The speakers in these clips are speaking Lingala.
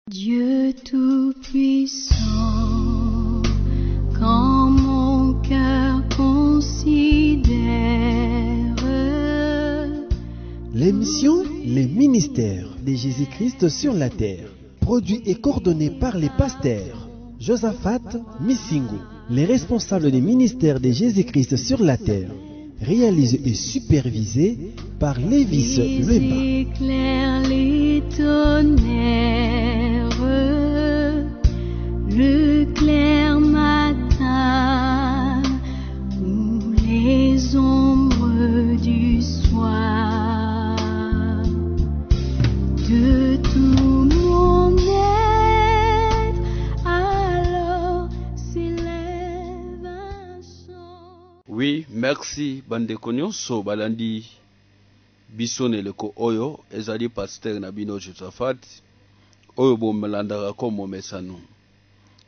Dieu Tout-Puissant, quand mon cœur considère. L'émission Les ministères de Jésus-Christ sur la terre, produit et coordonné par les pasteurs Josaphat Missingu, les responsables des ministères de Jésus-Christ sur la terre, réalisé et supervisé par Lévis Les Lemba. éclairs, les tonnerres, le clair matin ou les ombres du soir, de tout mon être, alors s'élève un chant. Oui, merci bandeko nyonso balandi biso neleko oyo ezali pasteur na bino Josaphat oyo bomelandaka ko momesano.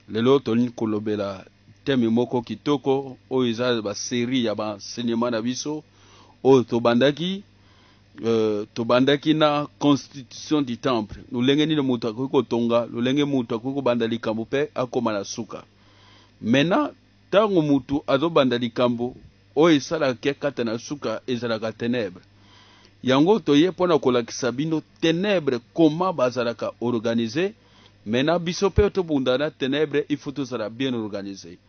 Lelo toni kolobela teme moko kitoko oyo eza ba série ya ba enseignement na biso oyo tobandaki na constitution du temple. Lolenge nini mutu akoki kotonga, lolenge mutu akoki kobanda likambo mpe akoma na suka. Mena tango mutu azobanda likambo oyo esalaka kata na suka ezalaka ténèbre. Yango toye pona kolakisa bino ténèbre comment bazalaka organisé. Mena biso pe tobunda na ténèbre il faut tozala bien organisé.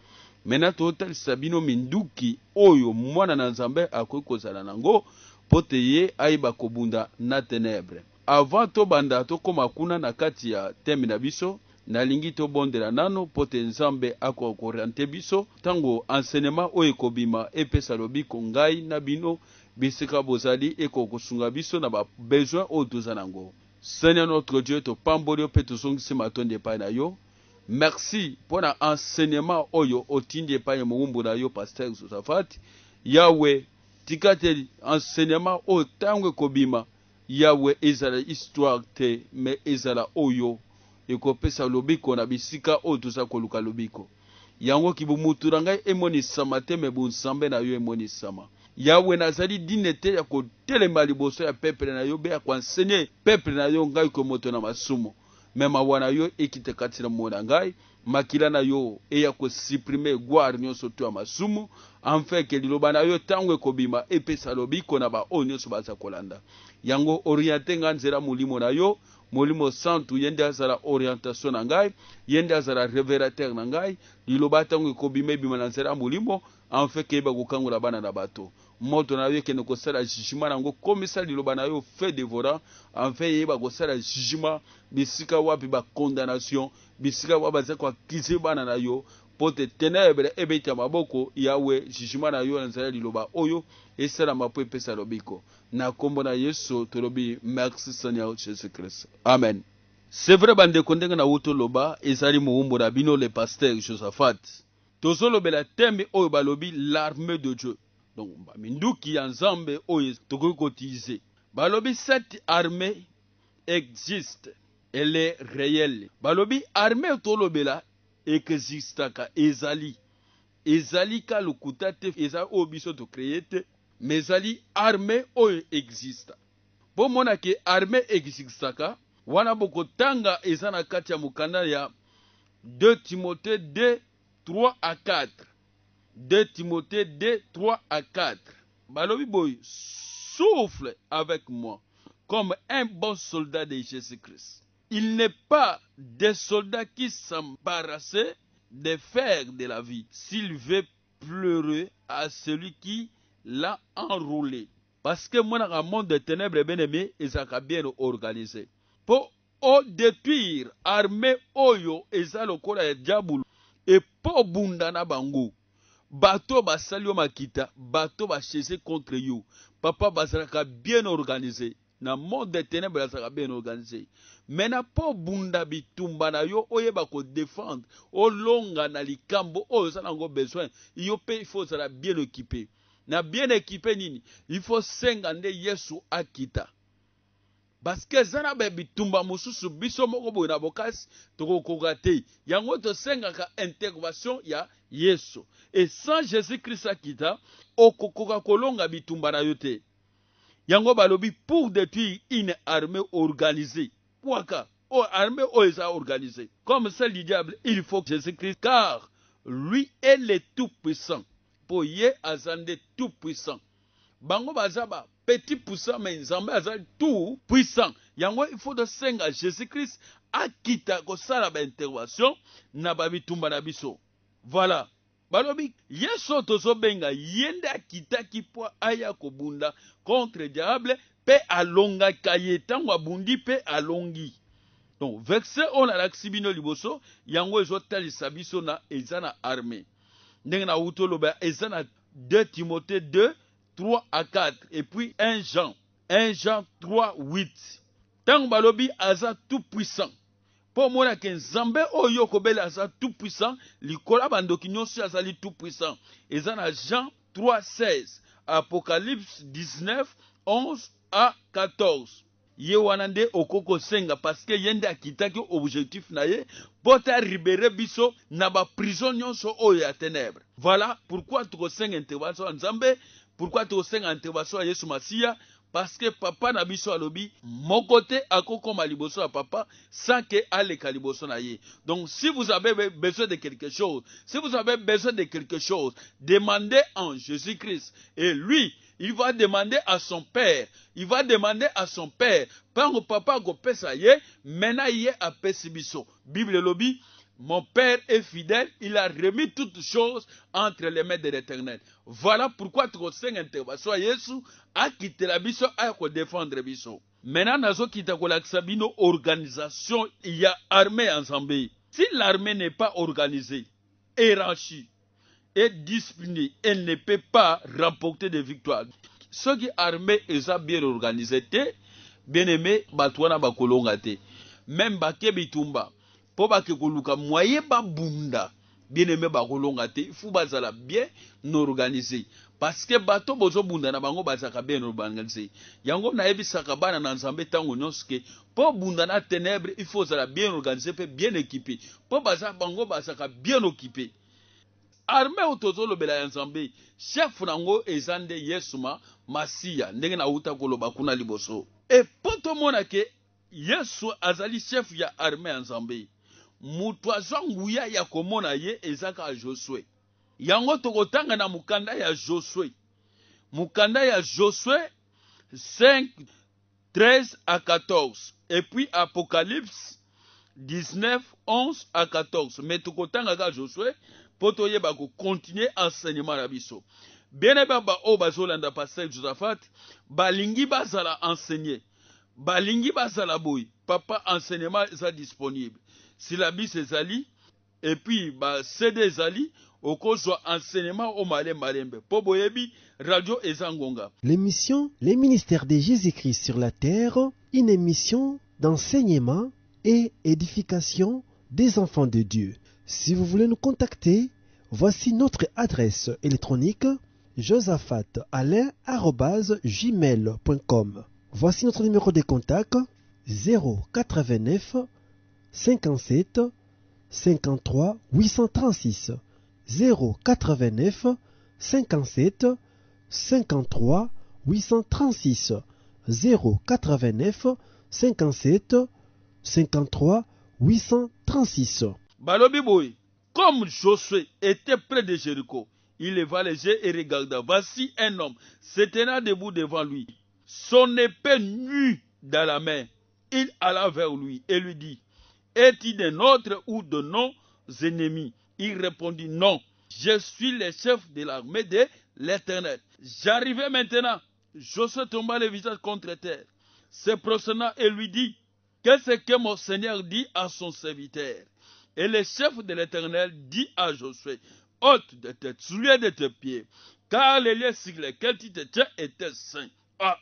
Mena totalisa bino minduki oyo mwana na Nzambe akoki kozala nango pote ye aiba kobunda na ténèbre. Avant tobanda tokoma kuna na kati ya teme na biso, nalingi tobondela nano pote Nzambe akokoriente biso tango enseignement oyo kobima epesa lobiko ngai na bino bisika bozali ekokosunga biso na ba besoin oyo toza nango. Seigneur notre Dieu, topamboli pe tozongisi matondi epai na yo. Merci pour l'enseignement oyo otindi epai mowumbu na yo pasteur Josaphat. Yahweh tikate enseignement oyo tango ekobima Yahweh ezala histoire te mais ezala oyo ekopesa lobiko na bisika oyo toza koluka lobiko. Yango kibumutu na ngai emonisama te me bunsambe na yo emonisama. Yahweh nazali dine te ya kotelema liboso ya peuple na yo be ya koenseigner peuple na yo ngai ko moto na masumo. Mema wana yo ekite kati na mona ngai makila na yo eya ko supprimer gloire nyonso to ya masumu enfin ke liloba na yo tango ekobima epesa lobiko na ba oyo nyonso baza kolanda. Yango orienter nganzela mulimo na yo molimo santu yende azala orientation na ngai yende azala révélateur na ngai liloba tango ekobima bima na nzela mulimo enfin ke ba kokangola bana na bato moto na yo kene kosala jugement nango komisa liloba na yo fait dévorant enfin yeba kosala jugement bisika wapi ba condamnation bisika wapi baza kwa kize bana na yo pote ténèbre ebeta maboko Yahweh jugement na yo na nzela liloba oyo esala mapo epesa lobiko na kombo na Yesu tolobi merci Seigneur Jésus-Christ. Amen. C'est vrai bande kondenge na wuto loba ezali muumbo na bino le pasteur Josaphat. Tozolobela teme oyo balobi l'armée de Dieu. Donc minduki ya Nzambe oyo tokoki kotize. Balobi cette armée existe, elle est réelle. Balobi armée tolobela existaka ezali. Ezali ka lukuta te ezali oyo biso to créé te, mais ezali armée oyo exista. Bo mona ke armée existaka wana bokotanga eza na kati ya mukanda ya 2 Timothée 2 3 à 4. 2 Timothée 2, 3 à 4. Balobi boy, souffle avec moi comme un bon soldat de Jésus-Christ. Il n'est pas des soldats qui s'embarrassent des fers de la vie s'il veut pleurer à celui qui l'a enroulé. Parce que moi, dans le monde des ténèbres, bien aimé, ils sont bien organisés. Pour détruire armée oyo ezalo kola ya diabulu et pour bundana bango. Bato basali yo makita, bato bachese contre yo. Papa bazalaka bien organisé. Na monde des ténèbres bazalaka bien organisé. Mena po bunda bitumba na yo oyeba ko défendre, olonga na likambo oyo zanango besoin. Yo pe il faut zala bien équipé. Na bien équipé nini? Il faut senga nde Yesu akita. Parce que zana be bitumba mususu biso moko boy na bokasi tokokoka te. Yango to senga ka intervention ya Yesu. Et sans Jésus-Christ akita, okokoka kolonga bitumba na yo te. Yango balobi pour détruire une armée organisée. Waka armée est organisée. Comme celle du diable, il faut que Jésus-Christ, car lui est le tout-puissant. Pour yé azande tout-puissant. Bango bazaba petit puissant, mais nzambe azali tout puissant. Yango il faut de senga Jésus-Christ akita ko sala ba intervention na ba bitumba na biso. Voilà. Balobi yeso tozo benga yende akita ki po aya ko bunda contre diable pe alonga kayetango abundi pe alongi. Donc verset on a l'axibino liboso yango ezo talisa biso na ezana armée. Ndenge na utoloba ezana 2 Timothée 2 3 à 4 et puis 1 Jean 3 8. Tant balobi aza tout puissant. Pour moi que Nzambe oyo kobele aza tout puissant, likola bandoki nyonso azali tout puissant. Ezana Jean 3 16, Apocalypse 19 11 à 14. Ye wanande okoko senga parce que yende akitaki objectif na ye bota libérer biso na ba prison nyonso oyo ya ténèbres. Voilà pourquoi tu senga intervention Nzambe, pourquoi tu senga intervention ya Yesu Masia, parce que papa na biso alobi mon côté akoko maliboso à papa sans que ale kaliboso na ye. Donc si vous avez besoin de quelque chose, demandez en Jésus-Christ et lui il va demander à son père. Pango papa go pesa ye, mena ye a pesibiso. Bible lobi, mon père est fidèle, il a remis toutes choses entre les mains de l'Éternel. Voilà pourquoi tu conseilles intervention à Yesu, a quitté la biso, a ko défendre biso. Maintenant, nazo kita ko laksabino organisation, il y a armée ensemble. Si l'armée n'est pas organisée, hiérarchie, et disciplinée, elle ne peut pas remporter des victoires. Ceux qui armés et bien organisés, bien aimé, batouana bakolongate, même bake bitumba, pour bake koluka moyen babunda, bien aimé bakolongate, il faut bazala bien organisé. Parce que bato bozo bunda na bango bazaka bien organisé. Yango na ebi sakabana na nzambe tango nyoske, pour bunda na ténèbres, il faut zala bien organisé, bien équipé. Pour bazaka bango bazaka bien occupé. Armée otozolo bela ya Nzambe chef nango ezande Yesuma Masia ndenge na uta koloba kuna liboso et poto mona ke Yesu azali chef ya armée ya Nzambe mutu azanguya ya komona ye ezaka Josué yango tokotanga na mukanda ya Josué 5 13 à 14 et puis Apocalypse 19 11 à 14 mais tokotanga ka Josué poto yeba ko continuer enseignement na biso. Bien baba o bazolanda pasteur Josaphat, balingi bazala enseigner. Balingi bazala boy, papa enseignement est disponible. Si la bis ezali et puis ba CD ezali okozwa enseignement au malembe. Po boyebi radio ezangonga. L'émission Les ministères de Jésus-Christ sur la terre, une émission d'enseignement et édification des enfants de Dieu. Si vous voulez nous contacter, voici notre adresse électronique josaphatalain@gmail.com. Voici notre numéro de contact 089 57 53 836 089 57 53 836 089 57 53 836. Balobi boy, comme Josué était près de Jéricho, il leva les yeux et regarda. Voici un homme se tenant debout devant lui, son épée nue dans la main. Il alla vers lui et lui dit, es-tu de notre ou de nos ennemis? Il répondit, non, je suis le chef de l'armée de l'Éternel. J'arrivais maintenant. Josué tomba le visage contre terre, se prosternant et lui dit, qu'est-ce que mon Seigneur dit à son serviteur? Et le chef de l'Éternel dit à Josué, ôte de tes souliers de tes pieds, car les lieux sur lesquels tu te tiens étaient saints. Ah!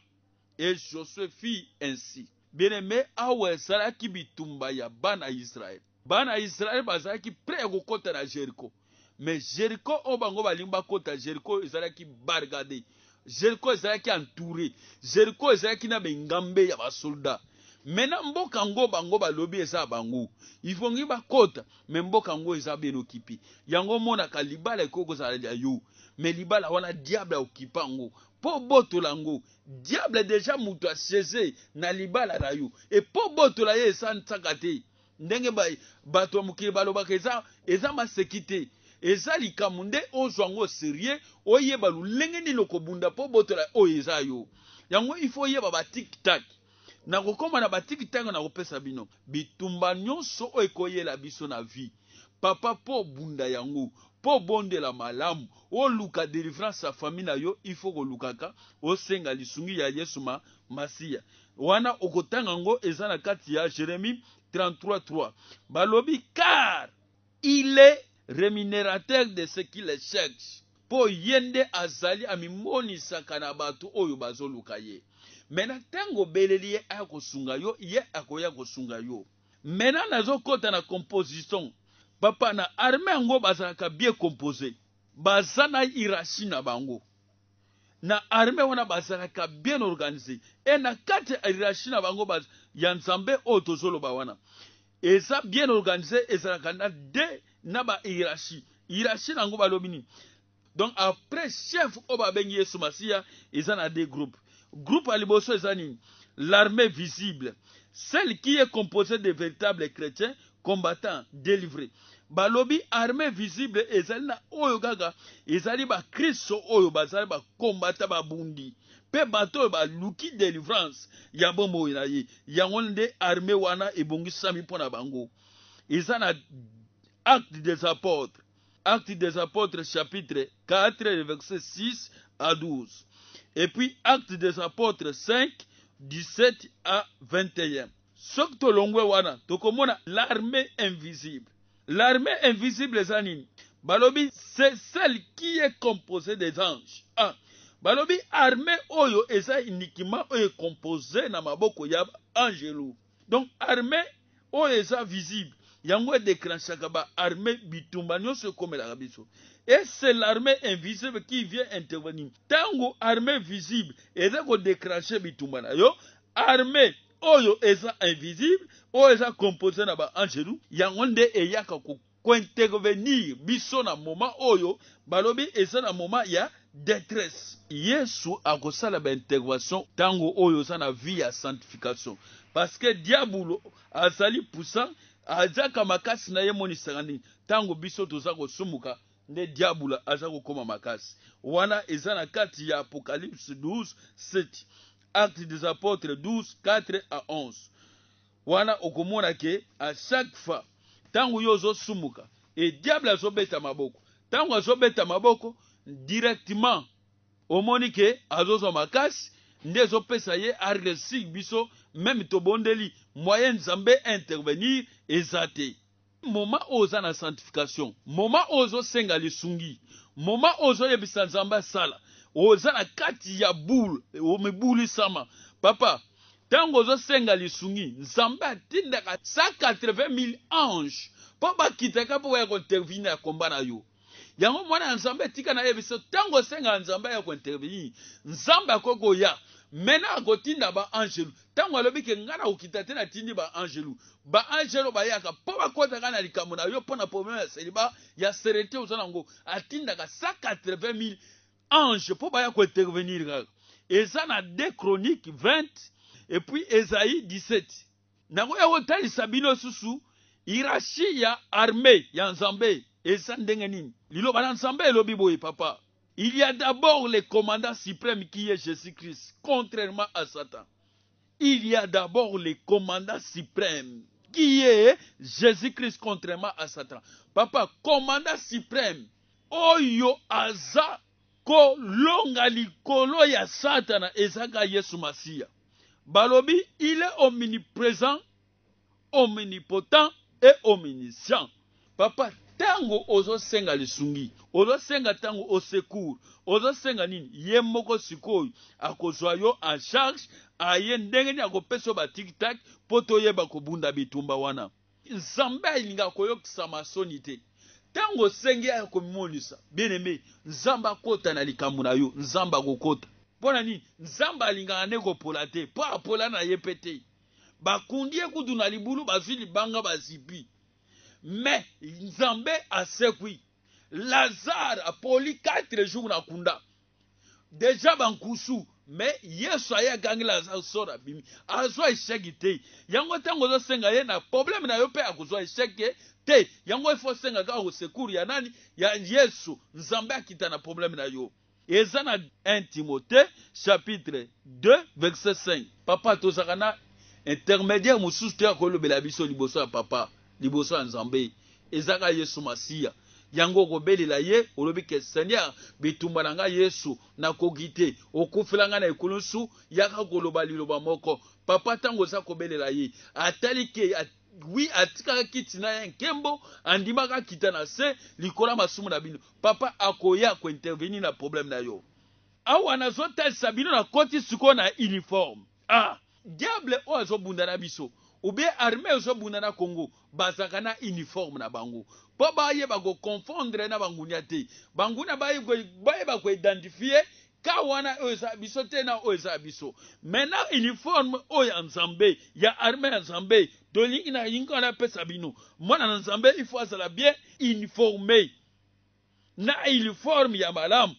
Et Josué fit ainsi. Bien-aimé, awe saraki bitumba ya bana Israël. Bana Israël bazaki prêt ko kota na Jéricho. Mais Jéricho obango balimba kota Jéricho ezalaki bargade. Jéricho ezalaki entouré. Jéricho ezalaki na bengambe ya basoldat. Mena mboka ngo bango balobi eza bango. Ifongi bakota, mais mboka ngo eza bien occupé. Yango mona ka libala ekoko za ya yo. Mais libala wana diable okipa ngo. po botola ngo diable déjà mutu aseze na libala na yo et po botola ye esantsaka te ndenge bato ya mokili balobaka eza masekite eza likambo nde ozwa ngo sérieux oyeba lulenge nini okobunda po botola oyo eza yo yango il faut yeba batiktak nakokoma na batiktak nakopesa bino bitumba nyonso oyo ekoyela biso na vie papa po bunda yango po bondela malamu oluka délivrance ya famille na yo il faut kolukaka osenga lisungi ya Yesu masiya wana okotanga ngo eza na kati ya Jérémie 33:3 balobi car il est rémunérateur de ce qui le cherche po yende azali amimonisaka na bato oyo bazoluka ye mena tango beleli ye akosunga yo ye akoya kosunga yo mena nazokota na composition papa na armée yango bazalaka bien composé baza na hiérarchie na bango na armée wana bazalaka bien organisé et na kati ya hiérarchie na bango ya nzambe oyo tozoloba wana eza bien organisé ezalaka na de na ba hiérarchie nango balobi nini donc après chef oyo babengi Yesu masiya eza na deux groupes groupe ya liboso eza nini l'armée visible celle qui est composée de véritables chrétiens combattants délivrés balobi armée visible ezali na oyo gaga ezali ba Kristo oyo bazali ba combattants babundi pe bato oyo baluki délivrance ya bomoi na ye yango nde armée wana ebongisami mpo na bango eza na Actes des apôtres chapitre 4 verset 6 à 12 et puis Actes des apôtres 5 17 à 21 soki tolongwe wana tokomona l'armée invisible eza nini balobi c'est celle qui est composée des anges balobi armée oyo eza uniquement oyo composé na maboko ya angelo donc armée oyo eza visible yango déclenchaka ba armée bitumba nyonso ekomelaka biso et c'est l'armée invisible qui vient intervenir tango armée visible eza kodéclenche bitumba na yo armée oyo eza invisible oyo eza composé na ba angelo yango nde eyaka kointervenir biso na moment oyo balobi eza na moment ya détresse Yesu akosala ba intervention tango oyo eza na vie ya sanctification parce que diabolo azali puissant azaka makasi na ye monisaka nini tango biso toza kosumuka nde diabolo aza kokoma makasi wana eza na kati ya Apocalypse 12:7 Actes des apôtres 12:4 à 11 wana okomona ke à chaque fois tango yo ozosumuka et diable azobeta maboko tango azobeta maboko directement omoni ke azozwa makasi nde ezopesa ye arresi biso même tobondeli moyen nzambe intervenir eza te moment oza na sanctification moment ozosenga lisungi moment ozoyebisa nzambe asala oza na kati ya boule omebulisama papa tango ozosenga lisungi nzambe atindaka 180,000 anges po bakitaka po ya kointervenir ya komba na yo yango mwana ya nzambe tika na yebiso tango osenga nzambe ya kointervenir nzambe akokoya mena akotinda ba angelu tango alobi ke ngana okita te na tindi ba angelu bayaka po bakotaka na likambo na yo pona problème ya célibat ya sérénité ozana ngo atindaka 180,000 anges po baya ko intervenir kaka eza na 2 Chroniques 20 et puis Esaïe 17 nango ya kotalisa bino susu hiérarchie ya armée ya nzambe eza ndenge nini liloba na nzambe elobi boye papa. Il y a d'abord le commandant suprême qui est Jésus-Christ, contrairement à Satan. Il y a d'abord le commandant suprême qui est Jésus-Christ, contrairement à Satan. Papa, commandant suprême, oyo aza kolonga likolo ya Satana ezaka Yesu Masiya. Balobi, il est omniprésent, omnipotent et omniscient. Papa, tango ozo senga lisungi, ozo senga tango au secours, ozo senga nini, ye moko sikoyo, akozwa yo en charge, aye ndenge ni akopeso ba tic-tac, poto yeba kobunda bitumba wana. Nzambe alinga koyokisa masoni te. Tango sengi akomonisa, bien aimé, nzamba kota na likambo na yo, nzamba kokota. Pona nini, nzamba alinga aneko pola te, po apola na ye pete. Bakundie kudu na libulu bazili banga bazipi. Mais Nzambe a sekwi. Lazare a poli 4 jours na kunda. Déjà bankusu. Mais yesu aya gangila za sora bimi. Azwa échec te. Yango tango zo senga ye na problème na yo pe akuzwa échec te. Yango ifo senga ka au secours ya nani? Ya Yesu. Nzambe akita na problème na yo. Eza na 1 Timothée chapitre 2 verset 5. Papa tozakana intermédiaire mususu te akolobela biso liboso ya papa, liboso ya Nzambe. Ezaka Yesu Masiya. Yango kobelela ye olobi ke Seigneur bitumba nanga Yesu na kogite okufilanga na ekulusu yaka koloba liloba moko. Papa tango za kobelela ye atali ke oui atika kitina ya nkembo andimaka kitana se likola masumu na bino. Papa akoya ko intervenir na problème na yo. Awa nazotel sabino na koti suko na uniforme. Diable o azobunda na biso. Ou bien armée ozobunda na Congo bazaka na uniforme na bango. Po baye bako confondre na bangunya te. Bangunya baye bako identifier ka wana oza biso te na oza biso. Maintenant uniforme oya Nzambe ya armée ya Nzambe dolingi na yinga na pesa bino. Mwana na Nzambe il faut azala bien uniformé. Na uniforme ya malamu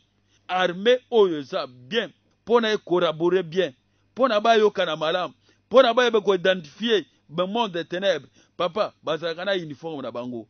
armée oza bien pona collaborer bien. Pona bayo kana malamu. Pona baye bako identifier le monde des ténèbres. Papa, bazalaka na uniforme na bango.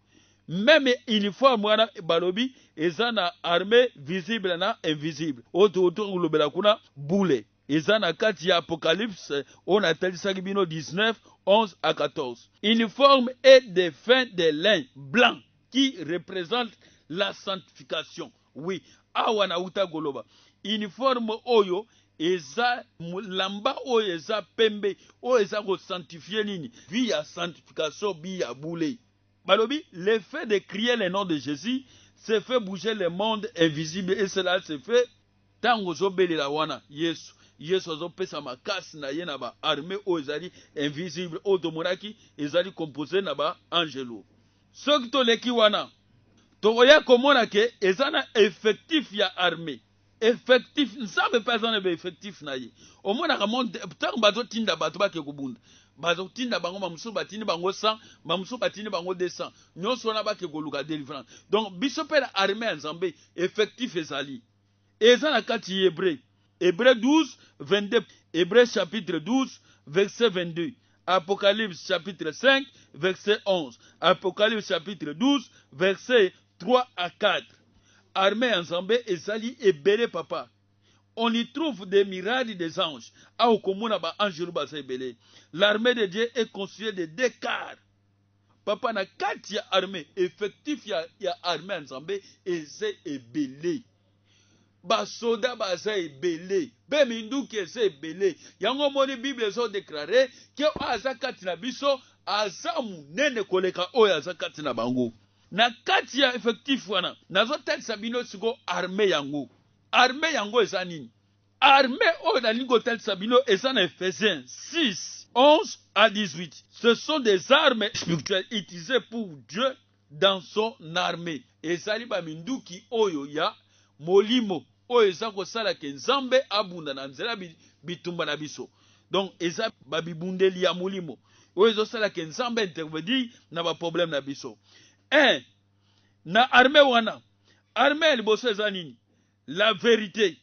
Même uniforme wana balobi eza na armée visible na invisible. Autour lobela kuna boule. Eza na kati ya Apocalypse on a talisaki bino 19 11 à 14. Uniforme est de fin de lin blanc qui représente la sanctification. Oui, awa na uta goloba. Uniforme oyo eza lamba oyo eza pembe oyo eza ko sanctifier nini via sanctification via boule. Balobi, l'effet de crier le nom de Jésus se fait bouger le monde invisible et cela se fait tango zobelela wana Yesu. Yesu azopesa makasi na ye na ba armée oyo ezali invisible oyo tomoraki ezali composé na ba angelo. Soki toleki wana tokoya komona ke eza na effectif ya armée. Effectif, nzambe pa eza na ba effectif na ye. Omonaka monde tango bazotinda bato bake kobunda. Bazotinda bango mamusu batini bango 100, mamusu batini bango 200. Nyonso wana bake koluka délivrance. Donc biso pe la armée ya Nzambe effectif ezali. Eza na kati Hébreu. Hébreu 12 22. Hébreu chapitre 12 verset 22. Apocalypse chapitre 5 verset 11. Apocalypse chapitre 12 verset 3 à 4. Armée en Nzambe ezali ebele papa. On y trouve des miracles des anges. L'armée de Dieu est constituée de 2 quarts. Papa na kati ya armée effectif ya armée en Nzambe eze ebele. Ba soda baza ebele. Be minduki eze ebele. Yango moni Bible ezo déclarer que aza kati na biso aza munene koleka oyo aza kati na bango. Na kati ya effectif wana nazo telisa bino siko armée yango. Armée yango eza nini? Armée oyo nalingi kotelisa bino eza na Ephésiens 6 11 à 18. Ce sont des armes spirituelles utilisées pour Dieu dans son armée. Ezali ba minduki oyo ya molimo oyo eza kosala ke Nzambe abunda na nzela bitumba na biso. Donc eza ba bibundeli ya molimo oyo ezosala ke Nzambe intervenir na ba problème na biso. Na armée wana armée liboso eza nini? La vérité.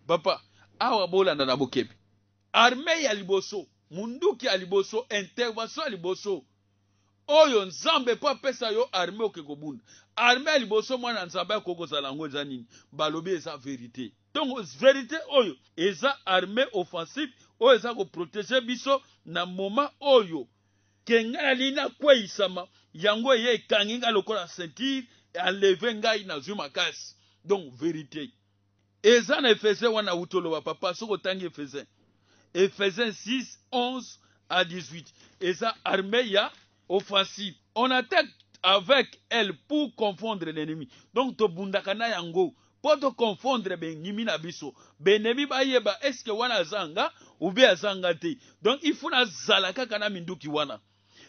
Papa awa bolanda na bokebi armée ya liboso munduki ya liboso intervention ya liboso oyo Nzambe po apesa yo armée okekobunda armée ya liboso mwana Nzambe akokozala yango eza nini? Balobi eza vérité. Donc vérité oyo eza armée offensive oyo eza koprotéger biso na moment oyo kenga lina kweyisama yango ye ekangi nga lokola ceinture enlever ngai na zwi makasi. Donc vérité eza na Ephésiens wana utoloba papa soko tangi Ephésiens 6 11 à 18. Eza armée ya offensive. On attaque avec elle pour confondre l'ennemi. Donc to bundaka na yango pour to confondre benimi na biso. Benemi ba yeba est-ce que wana zanga ou bien zanga te. Donc il faut na zalaka kana minduki wana.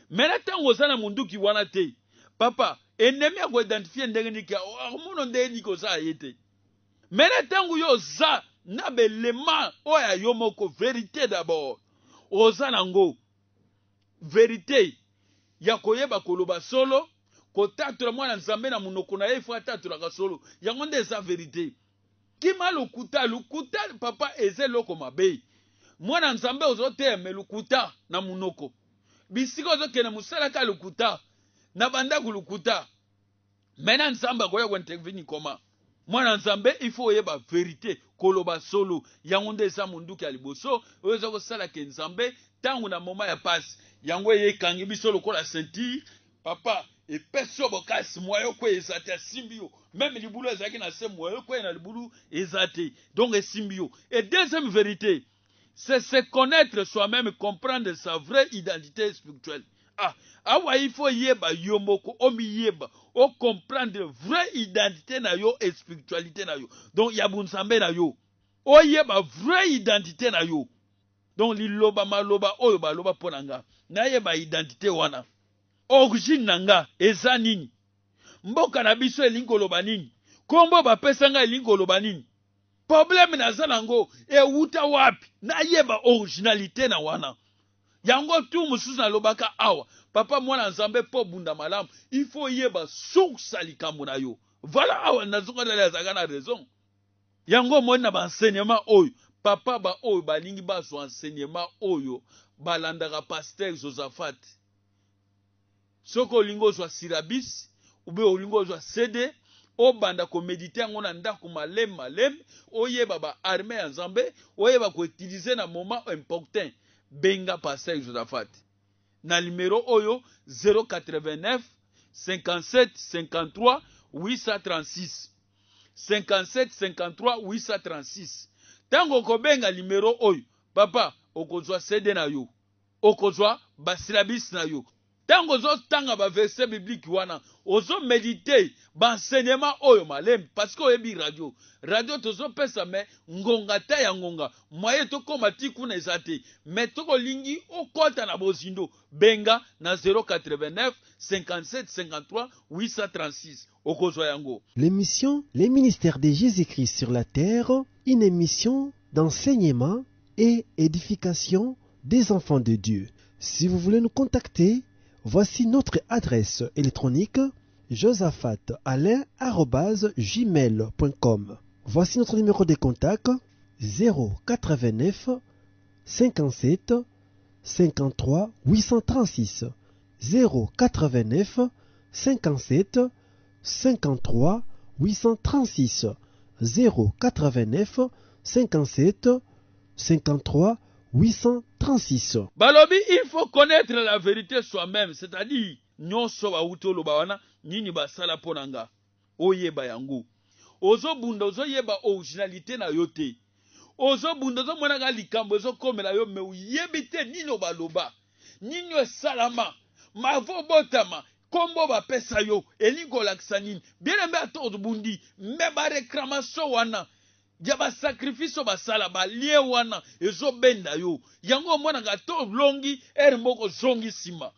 Mais na tango zana munduki wana te. Papa, ennemi a ko identifier ndenge ni ka omono ndenge ni ko za yete. Mais na tango yo za na belema oya yo moko vérité d'abord. Oza nango vérité ya koyeba koloba solo kotatula mwana Nzambe na munoko na ye fo atatula ka solo yango nde eza vérité. kima lukuta papa eze loko mabe mwana nzambe ozoteme lukuta na munoko bisika ozokene musalaka lukuta na bandaku lukuta mena nzambe akoya kwentekvini koma mwana nzambe ifo oyeba verite koloba solo yango nde eza munduki ya liboso oyo eza kosala ke nzambe ntango na moma ya pasi yango eyekangi biso lokola ceinture papa epesi yo bokasi mwayo kwe eza te asimbi yo meme libulu ezalaki na se mwayo kwe na libulu eza te donc esimbi yo. Et deuxième vérité, c'est se connaître soi-même, comprendre sa vraie identité spirituelle. Awa il faut yeba yomoko omi yeba o comprendre vraie identité na yo et spiritualité na yo. Donc yabunsambe na yo o yeba vraie identité na yo. Donc liloba maloba oyo baloba ponanga na yeba identité wana origine nanga eza nini mboka na biso elingoloba nini kombo bapesanga elingoloba nini problème naza nango euta wapi na yeba originalité na wana yango tu mususu na lobaka awa papa mwana nzambe po bunda malamu il faut yeba source likambo na yo. Voilà awa nazonga na zaga na raison yango mona ba enseignement oyo papa ba oyo balingi bazo enseignement oyo balandaka pasteur Josaphat soko lingo zwa syllabus ube olingo zwa CD obanda ko méditer yango na ndako malem oyeba ba armée ya nzambe oyeba ko utiliser na moment important benga pasteur Josaphat na numéro oyo 089 57 53 836 57 53 836. Tango kobenga numéro oyo papa okozwa CD na yo okozwa basilabis na yo tango ozo tanga ba verset biblique wana ozo méditer ba enseignement oyo malem parce que oyebi radio tozo pesa me ngonga ta ya ngonga moye to koma tikuna ezate me toko lingi okota na bozindo benga na 089 57 53 836 okozwa yango. L'émission Les ministères de Jésus-Christ sur la terre, une émission d'enseignement et édification des enfants de Dieu. Si vous voulez nous contacter, voici notre adresse électronique josaphatalain@gmail.com. Voici notre numéro de contact 089 57 53 836 089 57 53 836 089 57 53 836. Balobi, il faut connaître la vérité soi-même, c'est-à-dire nyonso ba utolo ba wana nini basala ponanga oyeba yango ozo bunda ozo yeba originalité na yote ozo bunda ozo mona ga likambo ozo komela yo me uyebite nino baloba nino salama mavo botama kombo ba pesa yo elingo laksanini bien mbe ato bundi me ba réclamation wana ya ba sacrifice basala ba lie wana ezo benda yo yango mona ga to longi moko zongi sima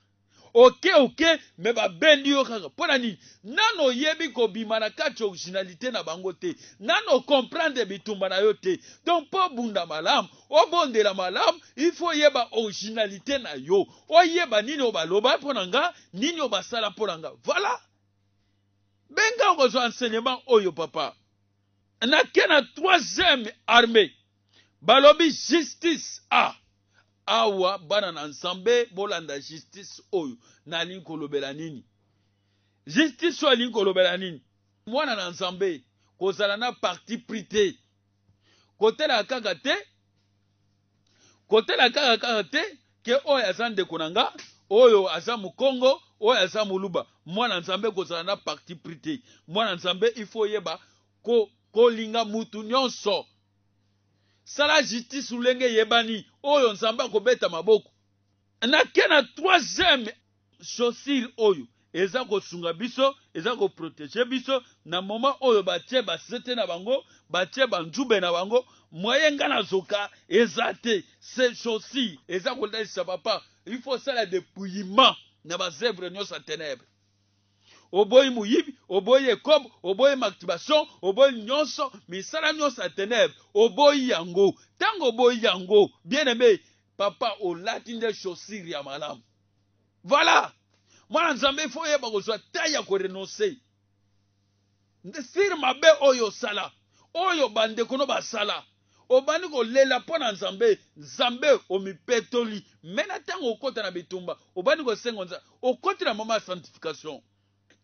ok me ba bendi yo kaka pona nini nano yebi ko bimana kati originalité na bango te nano comprendre bitumba na yo te donc po bunda malam o bondela malam il faut yeba originalité na yo o yeba nini o baloba pona nga nini o basala pona nga voilà benga ko zo enseignement oyo papa na kena troisième armée balobi justice awa bana na nzambe bolanda justice oyo na linko lobela nini justice oyo linko lobela nini mwana na nzambe kozala na parti prité kotela kaka te ke oyo aza ndeko na nga oyo aza mukongo oyo aza muluba mwana nzambe kozala na parti prité mwana nzambe il faut yeba kolinga mutu nyonso sala justice ulenge yebani oyo nzambe akobeta maboko na kena troisième chaussure oyo eza kosunga biso eza ko protéger biso na moment oyo batie basete na bango batie banjube na bango moyenga na zoka eza te ces chaussures eza kolesa papa il faut sala dépouillement na bazèvre nyonso ya ténèbres oboyi muyibi oboyi ekobo oboyi masturbation oboyi nyonso misala nyonso ya ténèbres oboyi yango tango oboyi yango bien aimé papa olati nde chaussure ya malamu voilà mwana nzambe il faut yeba kozwa taille ya korenoncer sir mabe oyo sala oyo bandeko no basala obandi kolela mpo na nzambe omipetoli mena ntango okota na bitumba obandi kosenga nzambe okoti na mama ya sanctification.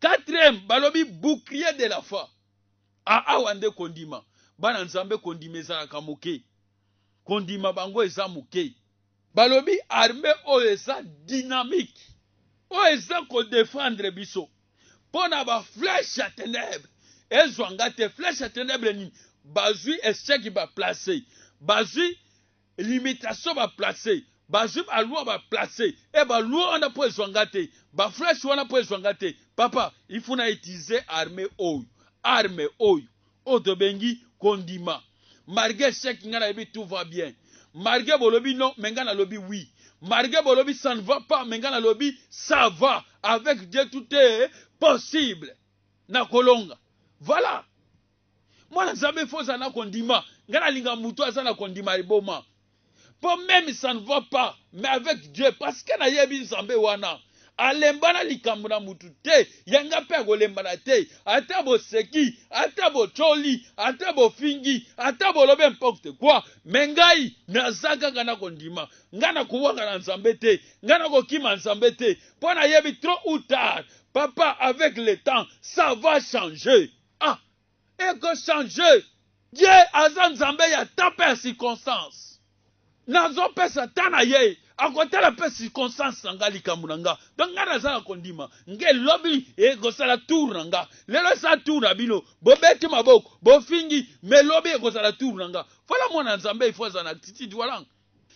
Quatrième balobi bouclier de la foi. Awa nde kondima bana nzambe kondima ezalaka moke, kondima bango eza moke. Balobi armée oyo eza dynamique, oyo eza kodefendre biso mpona baflèche ya ténèbre ezwanga te. Flèche ya ténèbre nini? Bazwi échec baplace, bazwi limitation baplace, bazwi baloi baplace, e baloi wana mpo ezwanga te, baflèche wana mpo ezwanga te. Papa, il faut na utiliser armée oyo, arme oyo oyo tobengi kondima. Malgré échec nga na yebi tout va bien, malgré bolobi non mais nga na lobi oui, malgré bolobi ça ne va pas mais nga na lobi ça va. Avec Dieu tout est possible na kolonga. Voilà. Moi nzambe foza na kondima, nga na linga mutu aza na kondima liboma. Pour même ça ne va pas mais avec Dieu parce que na yebi nzambe wana alembana likambo na mutu te, yanga pe akolembana te, ata boseki, ata bocholi, ata bofingi, ata bolobe n'importe quoi. Mengai nazaka kana kondima, ngana kuwanga na nzambe te, ngana kokima nzambe te, pona yebi trop ou tard. Papa, avec le temps, ça va changer. Ah, et que changer. Dieu azan nzambe ya tape circonstance. Nazo pesa tana ye. Akotala pe circonstance nanga likambo nanga. Donc nga nazala kondima. Nge lobi ekosala tour nanga. Lelo sa tour na bino. Bobeti maboko. Bofingi. Me lobi ekosala tour nanga. Voilà mwana nzambe il faut en attitude wana.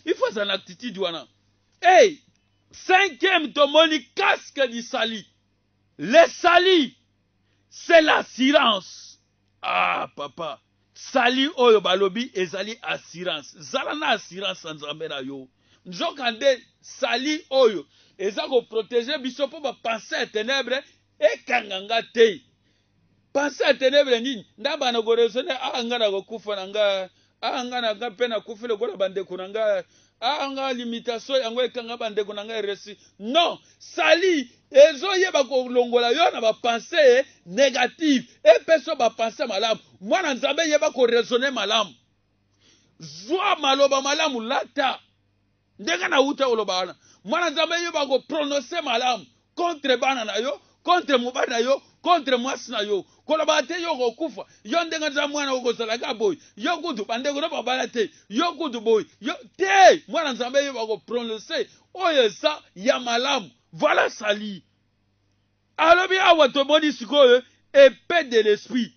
Il faut en attitude wana. Hey! Cinquième tomoni casque du sali. Le sali. C'est l'assurance. Ah papa. Sali oyo balobi ezali assurance. Zala na assurance nzambe na yo. Nzokande sali oyo eza ko protéger biso po ba penser ténèbre e kanganga te. Penser ténèbre nini ndaba na go raisonner ngana go kufa nanga ngana ga pena kufile gola bande kunanga nga limitation yango ekanga bande kunanga resi. Non, sali ezo yeba ko longola yo na ba penser négative e peso ba penser malamu. Mwana nzambe yeba ko raisonner malamu. Zwa maloba malamu lata. Ndenge na uta oloba wana. Mwana nzambe yeba ko prononcer malamu contre bana na yo, contre mobali na yo, contre mwasi na yo. Koloba te yo kokufa. Yo ndenge nza mwana okozala boy. Yo kudu bande ko ba bala te. Yo kudu boy. Yo te mwana nzambe yeba ko prononcer oyo sa ya malamu. Voilà sali. Alobi awa tomoni sikoyo épée de l'esprit.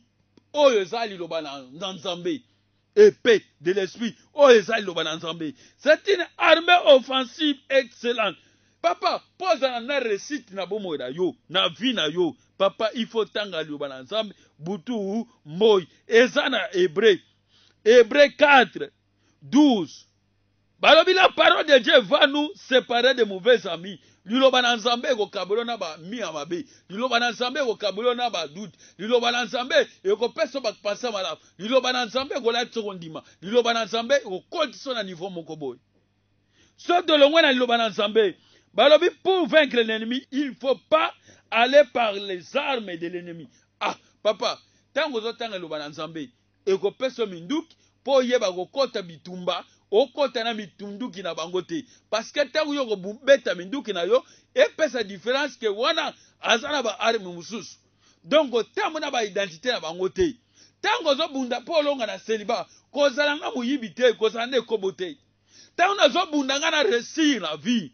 Oyo za liloba na nzambe. Épée de l'esprit. Oyo za liloba na nzambe. C'est une armée offensive excellente. Papa, pose na récite na bomo na yo, na vie na yo. Papa, il faut tanga liloba na nzambe, butu moy. Eza na Hébreu. Hébreu 4, 12. Balobi la parole de Dieu va nous séparer de mauvais amis. Liloba na nzambe eko kabelo na ba mi amabe. Liloba na nzambe eko kabelo na ba doute. Liloba na nzambe eko peso ba penser malamu. Liloba na nzambe eko la tsokondima. Liloba na nzambe eko kondiso na niveau moko boy. So de longwe na liloba na nzambe. Balobi pour vaincre l'ennemi, il faut pas aller par les armes de l'ennemi. Ah, papa, tango zo tanga liloba na nzambe eko peso minduki po yeba ko kota bitumba. Okota na mitunduki na bango te parce que tango yo ko beta minduki na yo epesa différence que wana azana ba arme mususu. Donc tango na ba identité na bango te. Tango zo bunda po longa na célibat kozala nga muyibi te kozala ne kobote. Tango na zo bunda nga na réussir la vie.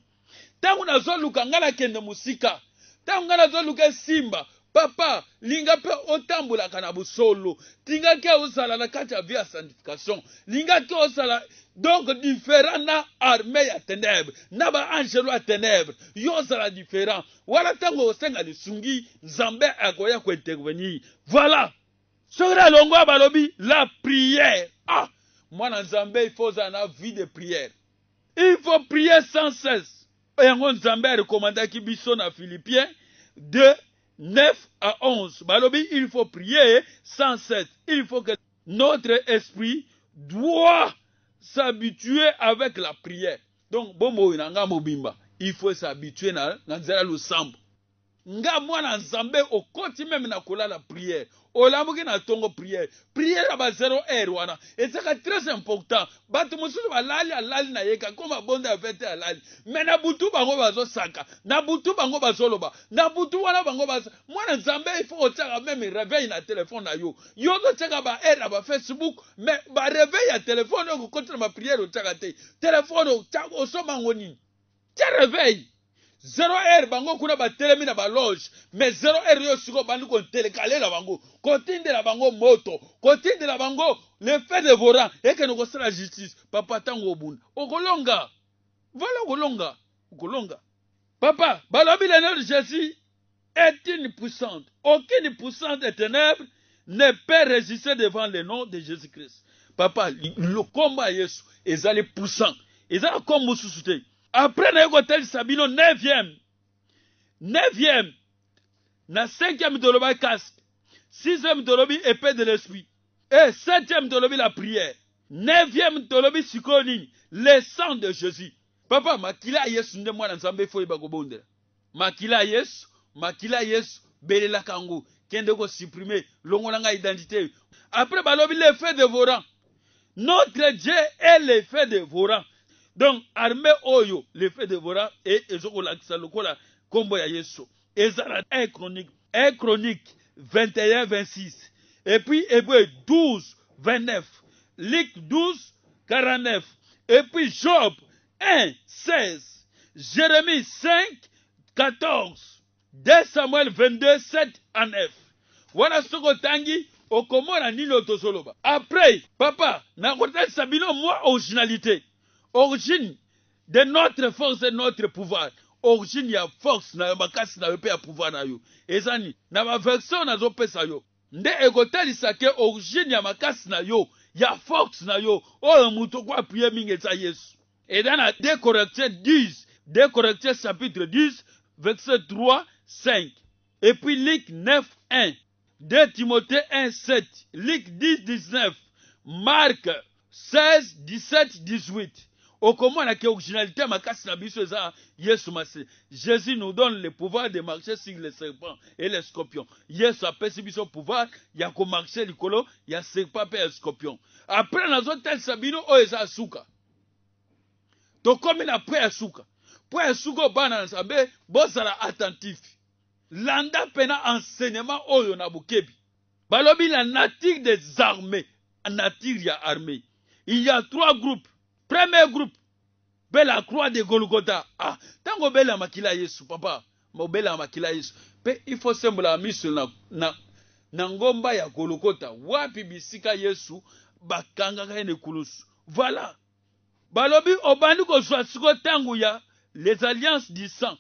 Tango na zo luka nga na kende musika. Tango na zo luka simba. Papa, linga pe otambula kana busolo. Tinga ke osala na kati ya vie ya sanctification. Linga ke osala donc différent na armée ya ténèbres. Na ba angelo ya ténèbres. Yo osala différent. Wala tango osenga lisungi Nzambe akoya ko intervenir. Voilà. Sora longwa balobi la prière. Ah, mwana Nzambe il faut una vie de prière. Il faut prier sans cesse. Yango Nzambe recommandaki biso na Philippiens 2 9 à 11. Balobi, il faut prier sans cesse. Il faut que notre esprit doit s'habituer avec la prière. Donc, bon, il faut s'habituer à nzela lusambo. nga mwana nzambe okoti meme na kolala prière olamuki na tongo prière prière ba 0 wana ezaka très important bato mosusu balali alali na yeka koma bonda afete alali mais na butu bango bazosaka na butu bango bazoloba na butu wana bango mwana nzambe il faut otaka meme réveil na téléphone na yo totaka ba air ba Facebook mais ba réveil ya téléphone yo kokoti na ba prière otaka te téléphone osoma ngoni te réveil 0 bango kuna ba telemi na ba loge mais 0 yo siko bandi ko telekale la bango kotinde la bango moto kotinde la bango le fait de voran et que nous construisons la justice papa tango obunda okolonga voilà okolonga papa balobi le nom de Jésus est une puissante aucune puissance des ténèbres ne peut résister devant le nom de Jésus-Christ papa le combat Yesu ezali puissant ezali comme mususu. Après, na yoko tel sabino 9e, na 5e de l'obi casque, 6e de l'obi épée de l'esprit, et 7e de l'obi la prière, 9e de l'obi sikoni, le sang de Jésus. Papa, makila Yesu nde mwana nzambe fo ibako bondela. Makila Yesu, belela kango, kende ko supprimer, longolanga identité. Après, balobi l'effet dévorant. Notre Dieu est l'effet dévorant. Donc, armée oyo, l'effet dévorant, et ezokolakisa lokola kombo ya Yesu. Ezala 1 Chronique 21-26. Et puis, Hébreu 12-29. Luc 12-49. Et puis, Job 1-16. Jérémie 5-14. 2 Samuel 22-7-9. Voilà ce que tangi okomona nino tozoloba. Après, papa, na kotel sabino moi originalité. Origine de notre force et notre pouvoir. Origine ya force na makasi na yo pe ya pouvoir na yo. Ezani na ba version na zo pesa yo. Nde ekotalisa ke origine ya makasi na yo, ya force na yo. Oyo muto kwa prier mingi eza Yesu. Et dans la 2 Corinthiens 10, 2 Corinthiens chapitre 10, verset 3, 5. Et puis Luc 9, 1. 2 Timothée 1, 7. Luc 10, 19. Marc 16, 17, 18. Au comment la originalité makasi na biso eza Yesu mase. Jésus nous donne le pouvoir de marcher sur les serpents et les scorpions. Yesu apesi biso pouvoir ya ko marcher likolo ya serpent et scorpion. Après nazo tel sabino o eza suka. To comme na pre suka. Pre suka bana nsabe bozala attentif. Landa pena enseignement oyo na bukebi. Balobi la nature des armées, nature ya armée. Il y a 3 groupes. Premier groupe, bela croix de Golgotha. Ah, tango bela makila Yesu, papa. Mo bela makila Yesu. Pe il faut sembla miso na ngomba ya Golgotha. Wapi bisika Yesu bakanga kene kulusu. Voilà. Balobi obandi ko swasiko tango ya les alliances du sang.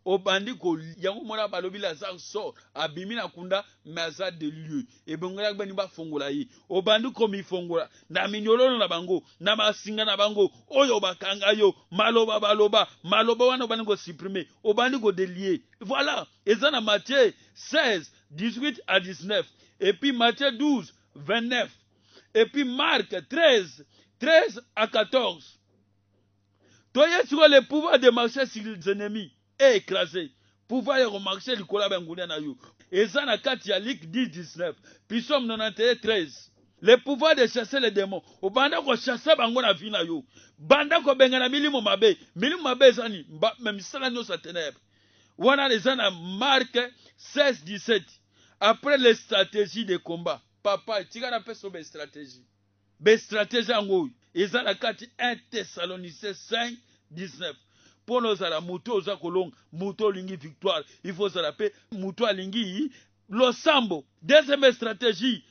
Obandi ko yango mona balobi Lazare sort abimi na kunda maza de lieu e bongola bani ba fongola yi obandi ko mi fongola na minyololo na bango na masinga na bango oyo bakanga yo maloba wana obandi ko supprimer obandi ko délier. Voilà, et ça dans Matthieu 16 18 à 19 et puis Matthieu 12 29 et puis Marc 13 à 14. Toye sur le pouvoir de marcher sur les ennemis et écrasé. Pouvoir y remarcher le collab en na yo. Et ça na kati ya Luc 10 19. Psaume 91 13. Le pouvoir de chasser les démons. Au banda ko chasser bango na vie na yo. Banda ko bengana milimo mabe. Milimo mabe zani même sala no sa ténèbres. Wana les ana Marc 16 17. Après les stratégies de combat. Papa, tu as fait sur les stratégies. Les stratégies en haut. Et ça na kati 1 Thessaloniciens 5 19. Pour nous à la moto za kolong moto lingi victoire il faut se rappeler moto lingi losambo. Deuxième stratégie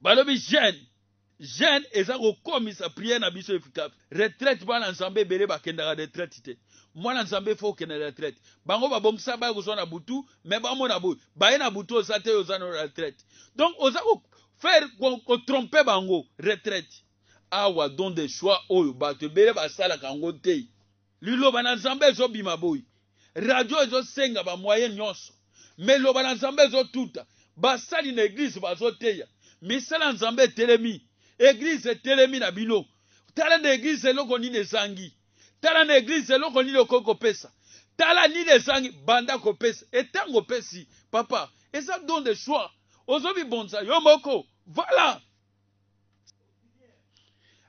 balobi jeune eza ko komisa prière na biso efficace retraite bana nzambe bele bakenda retraite te mwana nzambe faut que na retraite bango babongisa ba ko na butu mais ba mona boy ba na butu za te oza na retraite donc oza ko faire ko tromper bango retraite awa don des choix oyo ba te bele ba sala kango te. Liloba na nzambe zo bima boy. Radio ezo senga ba moyen nyonso. Mais loba na nzambe zo tuta. Basali na église bazo teya. Misala nzambe telemi. Église telemi na bino. Tala na église loko ni nezangi. Tala na église loko ni lokoko pesa. tala ni les sangi banda kopesi etango pesi papa et ça donne des choix ozobi bonza yomoko voilà.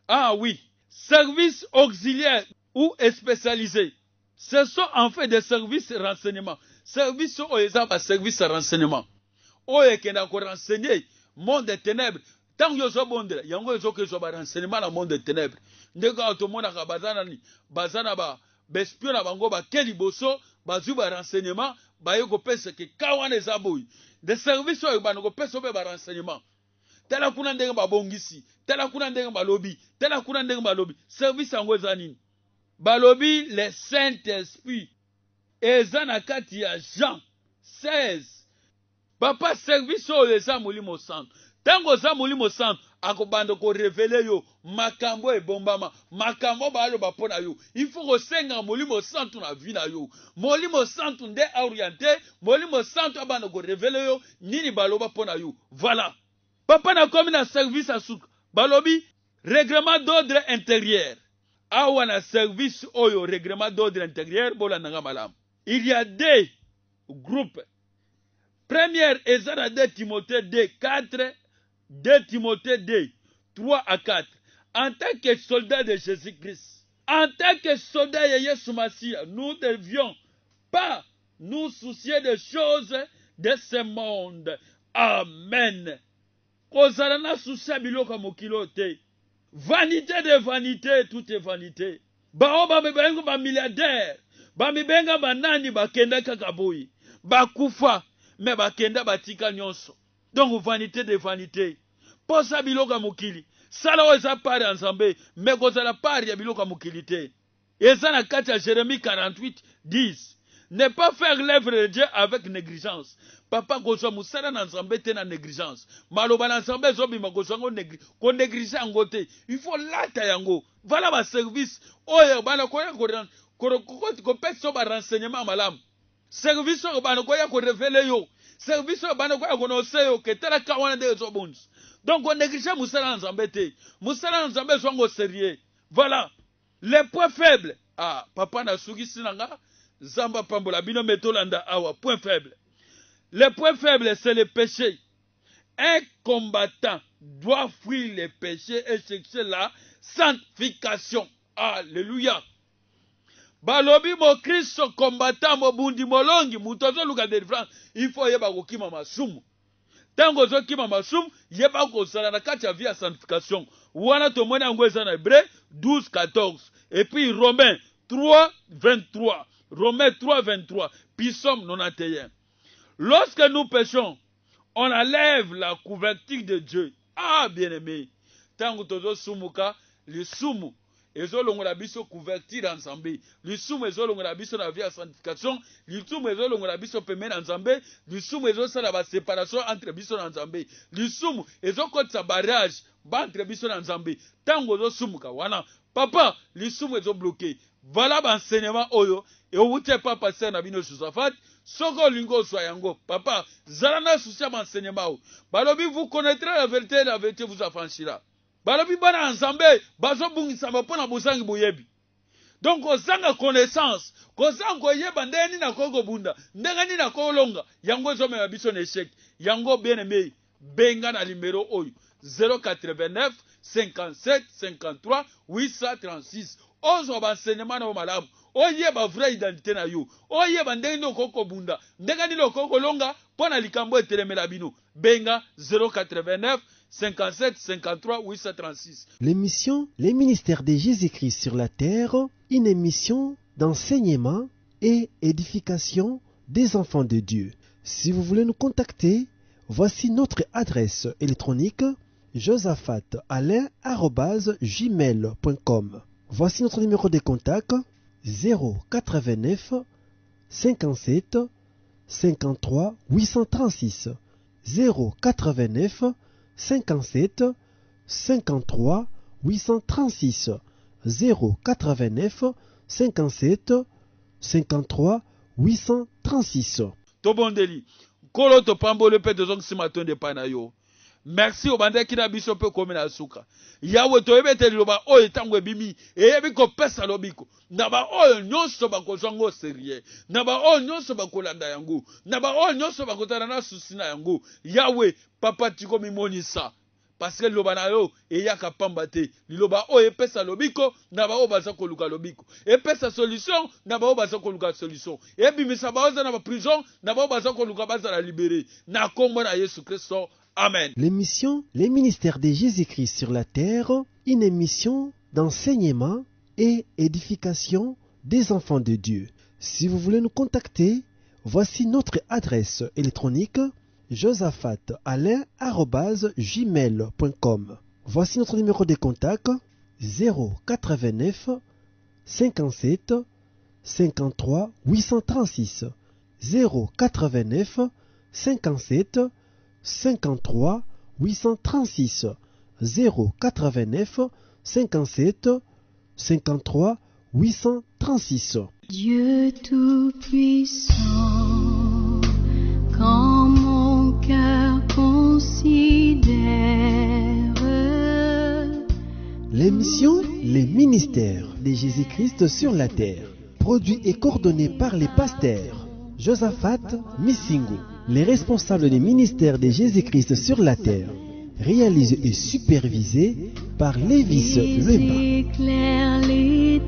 Ah oui, services auxiliaires ou spécialisés, ce sont en fait des services renseignement. Services au exemple service renseignement. Oye kena ko renseigner monde des ténèbres. Tant que yo bondela, yango ezo ke zo ba renseignement na monde des ténèbres. Ndeko automona ka bazana ni, bazana ba bespion na bango ba keli boso, bazu ba renseignement, ba yoko pese ke kawane zaboyi. Des services oyo ba no pese ba renseignement. Tela kuna ndenge ba bongisi, tela kuna ndenge ba lobby, tela kuna ndenge ba lobby. Service yango zanini. Ba lobby les Saint-Esprit. Ezana kati ya Jean 16. Papa service oyo eza molimo santo. Tango za molimo santo akobanda ko révéler yo makambo ebombama, makambo balo bapona yo. Il faut kosenga molimo santo na vie na yo. Molimo santo nde orienté, molimo santo abanda ko révéler yo nini baloba pona yo. Voilà. Papa na komi na service à souk. Balobi règlement d'ordre intérieur. Awa na service oyo règlement d'ordre intérieur bola nanga malam. Il y a deux groupes. Première, Ezra 2 Timothée 2, 4, 2 Timothée 2, 3 à 4. En tant que soldats de Jésus-Christ, en tant que soldats de Yesu Massia, nous ne devions pas nous soucier des choses de ce monde. Amen. Kozalana soucia biloko mokilo te. Vanité de vanité, tout est vanité. Bao ba mibengo ba milliardaire, ba mibenga banani bakenda kakaboyi, bakufa. Mais bakenda batika nyonso. Donc vanité de vanité. Posa biloka mukili. Sala oza pari ensemble. Mais kozala pari ya biloka mukili te. Eza na kati ya Jérémie 48, 10. Ne pas faire l'œuvre de Dieu avec négligence. Papa kozwa musala na ensemble te na négligence. Maloba na ensemble zobima kozwa ngo ko négligence yango te. Il faut lata yango. Voilà ma service. Oyo bana koya ko peso ba renseignement malamu. Service au banokoya ko révéler yo. Service au banokoya ko nose yo ke tela kawana de zo bonus. Donc on néglige musala nzambe te. Musala nzambe zongo sérieux. Voilà. Les points faibles. Ah, papa na sugi sinanga zamba pambola bino metolanda awa point faible. Les points faibles c'est le péché. Un combattant doit fuir les péchés et chercher la sanctification. Alléluia. Balobi mo Kristo combattant mo bundi molongi mutozo luka délivrance il faut yeba kokima masumu tango zo kima masumu yeba ko sala na kati ya vie ya sanctification wana to mona ngweza na Hébreu 12:14 et puis Romains 3:23 Romains 3:23 Psaume 91. Lorsque nous péchons on enlève la couverture de Dieu. Ah bien-aimé tango tozo sumuka le sumu ezolongola biso couverture ensemble. Lisumu ezolongola biso na vie ya sanctification, lisumu ezolongola biso pemene ensemble, lisumu ezosala ba séparation entre biso na nzambe. Lisumu ezokotisa barrage ba entre biso na nzambe. Tango ozosumuka wana, papa, lisumu ezobloqué. Voilà ba enseignement oyo et outé papa pasteur na bino Josaphat, soko lingo so yango. Papa, zalana soucia ba enseignement. Balobi vous connaîtrez la vérité vous affranchira. Balobi bana ensemble bazo bungisa mapona bozangi boyebi. Donc ozanga connaissance, kozanga koyeba ndeni na koko bunda, ndengani na kolonga, yango zome ya biso na échec. Yango bien aimé, benga na numéro oyo 089 57 53 836. Ozo ba enseignement na malamu. Oyeba vraie identité na yo. Oyeba ndeni no koko bunda, ndengani no koko longa pona likambo etelemela bino. Benga 089 57 53 836. L'émission Les ministères de Jésus-Christ sur la terre, une émission d'enseignement et édification des enfants de Dieu. Si vous voulez nous contacter, voici notre adresse électronique josaphatalain@gmail.com. Voici notre numéro de contact 089 57 53 836 089 57 53 836 089 57 53 836. Tobondeli kolo to pambole pe tozong simatonde pana yo merci obandaki na biso pe komi na suka yawe toyebete liloba oyo ntango ebimi eyebi kopesa lobiko na baoyo nyonso bakozwa ngo serie na baoyo nyonso bakolanda yango na baoyo nyonso bakotana na susi na yango yawe papa tikomimonisa parce que liloba na yo eyaka pamba te liloba oyo epesa lobiko na baoyo baza koluka lobiko epesa solution na baoyo baza koluka solution ebimisa baoza na baprison na baoyo baza koluka bazala libéré na kombo na Yesu Kristo. Amen. L'émission Les ministères de Jésus-Christ sur la terre, une émission d'enseignement et édification des enfants de Dieu. Si vous voulez nous contacter, voici notre adresse électronique josaphatalain@gmail.com. Voici notre numéro de contact 089 57 53 836 089 57 53 836 089 57 53 836. Dieu Tout-Puissant, quand mon cœur considère L'émission Les ministères de Jésus-Christ sur la terre, produit et coordonné par les pasteurs Josaphat Missingu, les responsables des ministères de Jésus-Christ sur la terre, réalisé et supervisé par Lévis Lemba. éclaire les